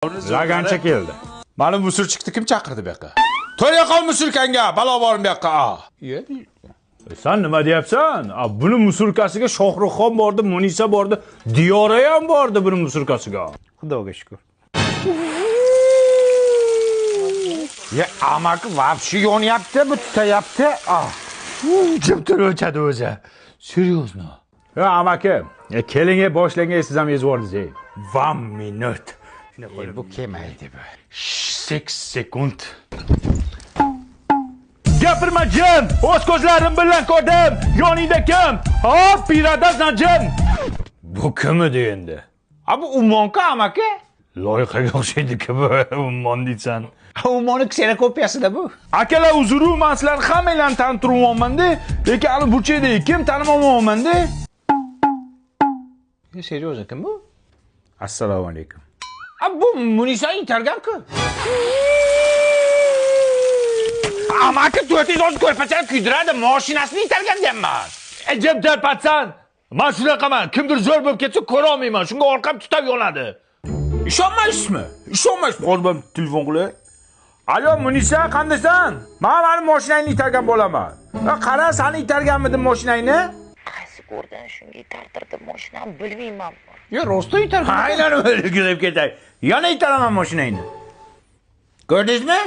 Lagancha keldi. Mana musurchiqni kim chaqirdi bu yoqqa? To'ya qol musurkanga, balo bormi bu yoqqa? Sen nima deyapsan? Buni musurkasiga Shohruxxon bordi, Munisa bordi, Diyora ham bordi buni musurkasiga. Xudoga shukr. Ya amaki vapshi yonyapti, bu tutayapti. Jimtir o'chadi o'zi. Серьезно. Ya amaki, kelinga boshlangan siz ham yezib yordingiz. 1 minut. Bu kelmaydi bu. 8 sekund. Gapirma jim, o'z ko'zlarim bilan ko'rdim. Yoningda kim? Hop, piradaz najim. Bu kim edi endi? Bu Ummonku amaki? Loyihaga o'xshaydi-ku bu, Ummon deysan. Ummonni ksenokopiyasida bu. Akalar uzr, men sizlarni hammanglarni tanishtirmayman-da, lekin hali burchakda kim tanimayman-da. Seryozni kim bu? Assalomu alaykum. Bu Munisa intergan-ku. Amaki 410 ko'rpachani kuydiradi, mashinasini itargan deyapman. Jim tarpatsan. Men shunaqaman, kimdir zo'r bo'lib ketsa ko'ra olmayman, shunga orqam tutab yonadi. Ishonmaysizmi? Ishonmaysiz. Qo'lbam telefon qilay. Alo Munisa, qandasan? Men mani mashinangni itargan bo'laman. Qara, seni itarganmidim mashinangni? Qaysi ko'rdan shunga itartirdim mashinani bilmayman. Yo, rosta itargan. Aylanib o'lgizib ketay. Yana itaraman mashinangni. Ko'rdingizmi?